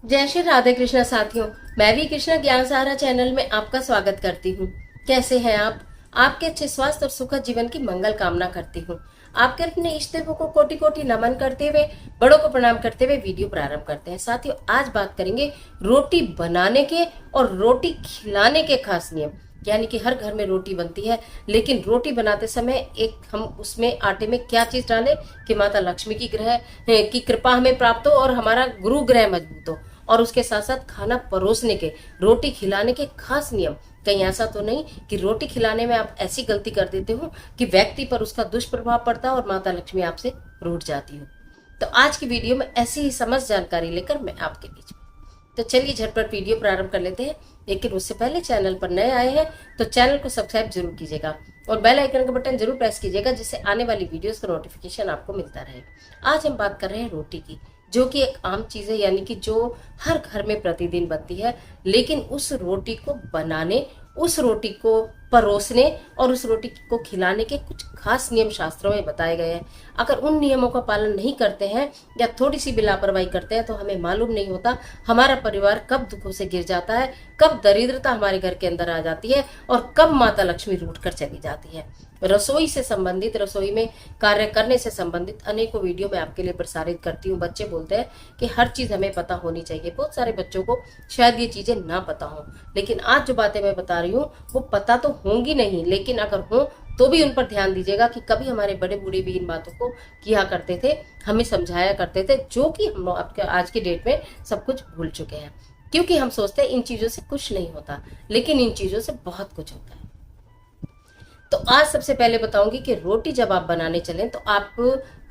जय श्री राधे कृष्णा साथियों। मैं भी कृष्णा ज्ञान सहारा चैनल में आपका स्वागत करती हूँ। कैसे हैं आप? आपके अच्छे स्वास्थ्य और सुखद जीवन की मंगल कामना करती हूँ। आपके अपने इष्ट देवों को कोटि कोटि नमन करते हुए, बड़ों को प्रणाम करते हुए वीडियो प्रारंभ करते हैं। साथियों, आज बात करेंगे रोटी बनाने के और रोटी खिलाने के खास नियम। यानी कि हर घर में रोटी बनती है, लेकिन रोटी बनाते समय एक हम उसमें आटे में क्या चीज डालें कि माता लक्ष्मी की कृपा हमें प्राप्त हो और हमारा गुरु ग्रह मजबूत हो। और उसके साथ साथ खाना परोसने के, रोटी खिलाने के खास नियम। कहीं ऐसा तो नहीं कि रोटी खिलाने में आप ऐसी गलती कर देते हो कि व्यक्ति पर उसका दुष्प्रभाव पड़ता है और माता लक्ष्मी आपसे रूठ जाती हो। तो आज की वीडियो में ऐसी ही समझ जानकारी लेकर मैं आपके बीच में। तो चलिए झटपट वीडियो प्रारंभ कर लेते हैं। लेकिन उससे पहले चैनल पर नए आए हैं तो चैनल को सब्सक्राइब जरूर कीजिएगा और बेल आइकन का बटन जरूर प्रेस कीजिएगा, जिससे आने वाली वीडियोस का नोटिफिकेशन आपको मिलता रहे। आज हम बात कर रहे हैं रोटी की, जो कि एक आम चीज है, यानी कि जो हर घर में प्रतिदिन बनती है। लेकिन उस रोटी को बनाने, उस रोटी को परोसने और उस रोटी को खिलाने के कुछ खास नियम शास्त्रों में बताए गए हैं। अगर उन नियमों का पालन नहीं करते हैं या थोड़ी सी भी लापरवाही करते हैं तो हमें मालूम नहीं होता हमारा परिवार कब दुखों से गिर जाता है, कब दरिद्रता हमारे घर के अंदर आ जाती है और कब माता लक्ष्मी रूठ कर चली जाती है। रसोई से संबंधित, रसोई में कार्य करने से संबंधित अनेकों वीडियो मैं आपके लिए प्रसारित करती हूँ। बच्चे बोलते हैं कि हर चीज हमें पता होनी चाहिए। बहुत सारे बच्चों को शायद ये चीजें ना पता हो, लेकिन आज जो बातें मैं बता रही हूँ वो पता तो होंगी नहीं, लेकिन अगर हो तो भी उन पर ध्यान दीजिएगा कि कभी हमारे बड़े बूढ़े भी इन बातों को किया करते थे, हमें समझाया करते थे, जो कि हम आपके आज की डेट में सब कुछ भूल चुके हैं। क्योंकि हम सोचते हैं इन चीजों से कुछ नहीं होता, लेकिन इन चीजों से बहुत कुछ होता है। तो आज सबसे पहले बताऊंगी कि रोटी जब आप बनाने चलें तो आप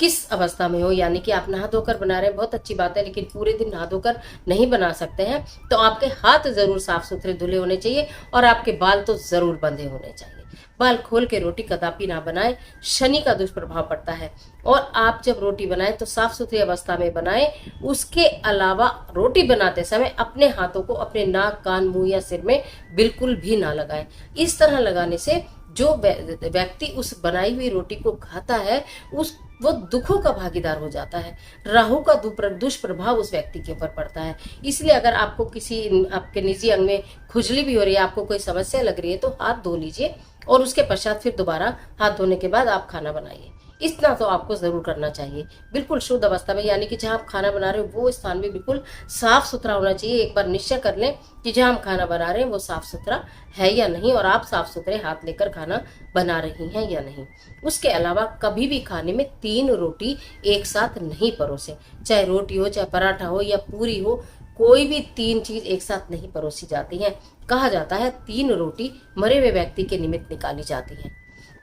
किस अवस्था में हो। यानी कि आप नहा धोकर बना रहे हैं, बहुत अच्छी बात है, लेकिन पूरे दिन नहा धोकर नहीं बना सकते हैं तो आपके हाथ जरूर साफ सुथरे धुले होने चाहिए और आपके बाल तो जरूर बंधे होने चाहिए। बाल खोल के रोटी कदापि ना बनाएं, शनि का दुष्प्रभाव पड़ता है। और आप जब रोटी बनाएं तो साफ सुथरी अवस्था में बनाएं। उसके अलावा रोटी बनाते समय अपने हाथों को अपने नाक, कान, मुंह या सिर में बिल्कुल भी ना लगाएं। इस तरह लगाने से जो व्यक्ति उस बनाई हुई रोटी को खाता है वो दुखों का भागीदार हो जाता है। राहु का दुष्प्रभाव उस व्यक्ति के ऊपर पड़ता है। इसलिए अगर आपको किसी आपके निजी अंग में खुजली भी हो रही है, आपको कोई समस्या लग रही है, तो हाथ धो लीजिए और उसके पश्चात फिर दोबारा हाथ धोने के बाद आप खाना बनाइए। इतना तो आपको जरूर करना चाहिए, बिल्कुल शुद्ध अवस्था में। यानी कि जहां आप खाना बना रहे हो वो स्थान भी बिल्कुल साफ सुथरा होना चाहिए। एक बार निश्चय कर लें कि जहां हम खाना बना रहे हैं वो साफ सुथरा है या नहीं, और आप साफ सुथरे हाथ लेकर खाना बना रही हैं या नहीं। उसके अलावा कभी भी खाने में 3 रोटी एक साथ नहीं परोसे। चाहे रोटी हो, चाहे पराठा हो या पूरी हो, कोई भी 3 चीज एक साथ नहीं परोसी जाती हैं। कहा जाता है 3 रोटी मरे हुए व्यक्ति के निमित्त निकाली जाती है।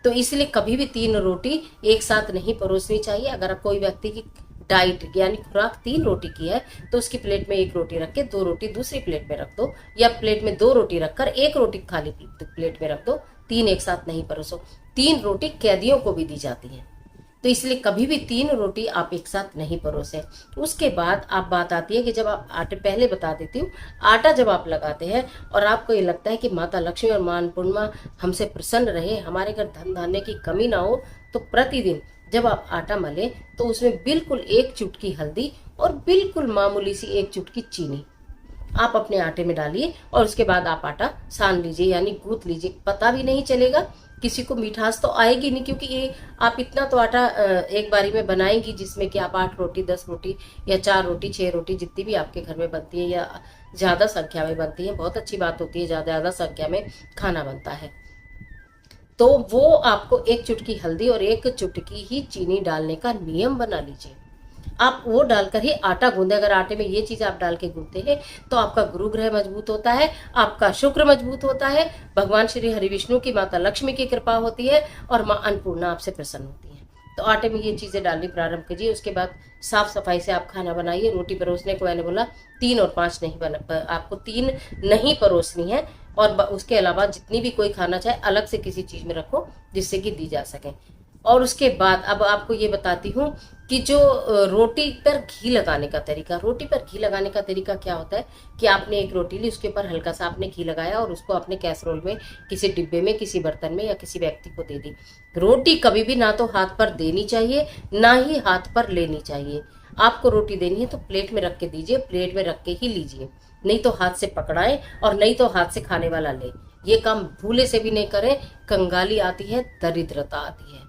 तो इसलिए कभी भी 3 रोटी एक साथ नहीं परोसनी चाहिए। अगर कोई व्यक्ति की डाइट यानी खुराक 3 रोटी की है तो उसकी प्लेट में 1 रोटी रख के 2 रोटी दूसरी प्लेट में रख दो, या प्लेट में 2 रोटी रखकर 1 रोटी खाली प्लेट में रख दो। 3 एक साथ नहीं परोसो। 3 रोटी कैदियों को भी दी जाती है, तो इसलिए कभी भी 3 रोटी आप एक साथ नहीं परोसे। उसके बाद आप बात आती है कि जब आप आटे, पहले बता देती हूँ, आटा जब आप लगाते हैं और आपको ये लगता है कि माता लक्ष्मी और मां अन्नपूर्णा हमसे प्रसन्न रहे, हमारे घर धन धान्य की कमी ना हो, तो प्रतिदिन जब आप आटा मले तो उसमें बिल्कुल 1 चुटकी हल्दी और बिल्कुल मामूली सी 1 चुटकी चीनी आप अपने आटे में डालिए और उसके बाद आप आटा सान लीजिए, यानी गूंथ लीजिए। पता भी नहीं चलेगा, किसी को मिठास तो आएगी नहीं, क्योंकि ये आप इतना तो आटा एक बारी में बनाएंगी जिसमें कि आप 8 रोटी, 10 रोटी या 4 रोटी, 6 रोटी, जितनी भी आपके घर में बनती है या ज्यादा संख्या में बनती है, बहुत अच्छी बात होती है ज्यादा संख्या में खाना बनता है। तो वो आपको 1 चुटकी हल्दी और 1 चुटकी ही चीनी डालने का नियम बना लीजिए। आप वो डालकर ही आटा गूंदे। अगर आटे में ये चीज आप डाल के गूंदते हैं तो आपका गुरु ग्रह मजबूत होता है, आपका शुक्र मजबूत होता है, भगवान श्री हरि विष्णु की, माता लक्ष्मी की कृपा होती है और मां अन्नपूर्णा आपसे प्रसन्न होती है। तो आटे में ये चीजें डालनी प्रारंभ कीजिए। उसके बाद साफ सफाई से आप खाना बनाइए। रोटी परोसने को मैंने बोला 3 और 5 नहीं बना, आपको 3 नहीं परोसनी है। और उसके अलावा जितनी भी कोई खाना चाहे अलग से किसी चीज में रखो जिससे कि दी जा सके। और उसके बाद अब आपको ये बताती हूँ कि जो रोटी पर घी लगाने का तरीका, रोटी पर घी लगाने का तरीका क्या होता है कि आपने 1 रोटी ली, उसके ऊपर हल्का सा आपने घी लगाया और उसको अपने कैसरोल में, किसी डिब्बे में, किसी बर्तन में या किसी व्यक्ति को दे दी। रोटी कभी भी ना तो हाथ पर देनी चाहिए ना ही हाथ पर लेनी चाहिए। आपको रोटी देनी है तो प्लेट में रख के दीजिए, प्लेट में रख के ही लीजिए, नहीं तो हाथ से पकड़ाएं और नहीं तो हाथ से खाने वाला ले। ये काम भूले से भी नहीं करें, कंगाली आती है, दरिद्रता आती है।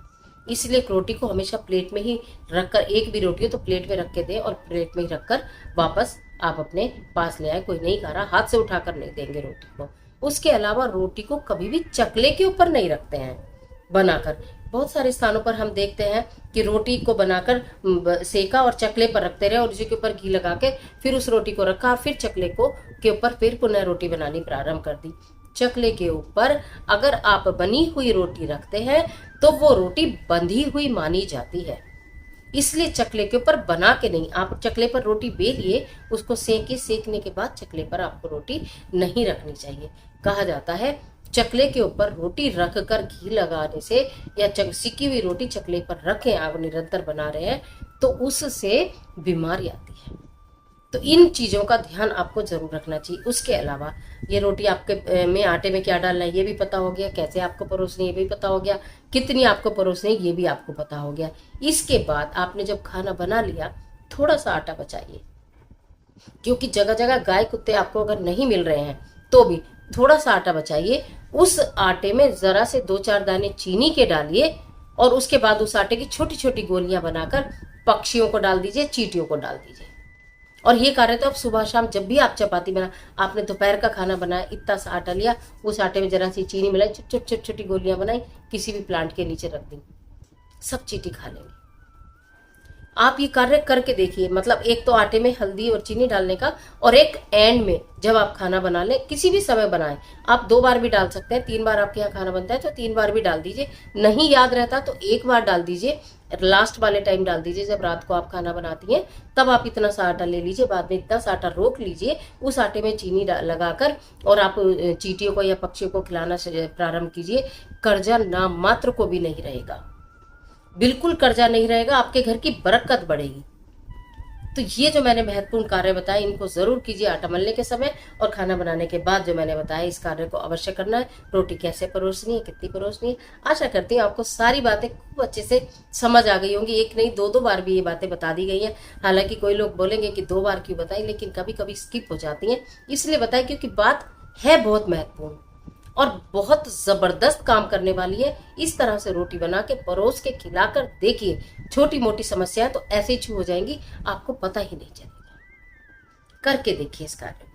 इसलिए रोटी को हमेशा प्लेट में ही रखकर, एक भी रोटी हो तो प्लेट में रख के दें और प्लेट में ही रखकर वापस आप अपने पास ले आए। कोई नहीं खा रहा, हाथ से उठाकर नहीं देंगे रोटी को। उसके अलावा रोटी को कभी भी चकले के ऊपर नहीं रखते हैं बनाकर। बहुत सारे स्थानों पर हम देखते हैं कि रोटी को बनाकर सेका और चकले पर रखते रहे और उसी के ऊपर घी लगा के फिर उस रोटी को रखा, फिर चकले को के ऊपर फिर पुनः रोटी बनानी प्रारंभ कर दी। चकले के ऊपर अगर आप बनी हुई रोटी रखते हैं तो वो रोटी बंधी हुई मानी जाती है। इसलिए चकले के ऊपर बना के नहीं, आप चकले पर रोटी बेलिए, उसको सेके, सेकने के बाद चकले पर आपको रोटी नहीं रखनी चाहिए। कहा जाता है चकले के ऊपर रोटी रखकर घी लगाने से या सिकी हुई रोटी चकले पर रखें, आप निरंतर बना रहे हैं तो उससे बीमारी आती है। तो इन चीजों का ध्यान आपको जरूर रखना चाहिए। उसके अलावा ये रोटी आपके में आटे में क्या डालना है ये भी पता हो गया, कैसे आपको परोसनी है ये भी पता हो गया, कितनी आपको परोसनी है ये भी आपको पता हो गया। इसके बाद आपने जब खाना बना लिया, थोड़ा सा आटा बचाइए, क्योंकि जगह जगह गाय कुत्ते आपको अगर नहीं मिल रहे हैं तो भी थोड़ा सा आटा बचाइए। उस आटे में जरा से 2-4 दाने चीनी के डालिए और उसके बाद उस आटे की छोटी छोटी गोलियां बनाकर पक्षियों को डाल दीजिए, चींटियों को डाल दीजिए। और ये कार्य तो आप सुबह शाम जब भी आप चपाती बना, आपने दोपहर का खाना बनाया, इतना सा आटा लिया, उस आटे में जरा सी चीनी मिलाई, छोटी छोटी गोलियां बनाई, किसी भी प्लांट के नीचे रख दी, सब चींटी खा लेंगे। आप ये कार्य करके देखिए। मतलब एक तो आटे में हल्दी और चीनी डालने का, और एक एंड में जब आप खाना बना ले, किसी भी समय बनाएं, आप 2 बार भी डाल सकते हैं। 3 बार आपके यहाँ खाना बनता है तो 3 बार भी डाल दीजिए, नहीं याद रहता तो 1 बार डाल दीजिए, लास्ट वाले टाइम डाल दीजिए जब रात को आप खाना बनाती हैं, तब आप इतना सा आटा ले लीजिए, बाद में इतना सा आटा रोक लीजिए, उस आटे में चीनी लगाकर और आप चींटियों को या पक्षियों को खिलाना प्रारंभ कीजिए। कर्जा नाम मात्र को भी नहीं रहेगा, बिल्कुल कर्जा नहीं रहेगा, आपके घर की बरकत बढ़ेगी। तो ये जो मैंने महत्वपूर्ण कार्य बताए इनको जरूर कीजिए आटा मलने के समय, और खाना बनाने के बाद जो मैंने बताया इस कार्य को अवश्य करना है। रोटी कैसे परोसनी है, कितनी परोसनी है, आशा करती हूँ आपको सारी बातें खूब अच्छे से समझ आ गई होंगी। एक नहीं 2-2 बार भी ये बातें बता दी गई हैं। हालांकि कोई लोग बोलेंगे कि 2 बार क्यों बताई, लेकिन कभी कभी स्किप हो जाती है, इसलिए बताई क्योंकि बात है बहुत महत्वपूर्ण और बहुत जबरदस्त काम करने वाली है। इस तरह से रोटी बना के परोस के खिलाकर देखिए, छोटी मोटी समस्याएं तो ऐसे ही छू हो जाएंगी, आपको पता ही नहीं चलेगा। करके देखिए इस कार्य को।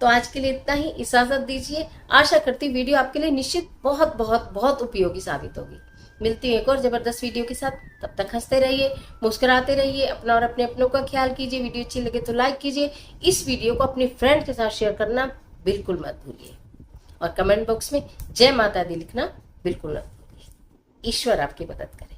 तो आज के लिए इतना ही, इजाजत दीजिए। आशा करती वीडियो आपके लिए निश्चित बहुत बहुत बहुत उपयोगी साबित होगी। मिलती हूँ एक और जबरदस्त वीडियो के साथ, तब तक हंसते रहिए, मुस्कुराते रहिए, अपना और अपने अपनों का ख्याल कीजिए। वीडियो अच्छी लगे तो लाइक कीजिए, इस वीडियो को अपने फ्रेंड के साथ शेयर करना बिल्कुल मत भूलिए, और कमेंट बॉक्स में जय माता दी लिखना बिल्कुल मत भूलिए। ईश्वर आपकी मदद करे।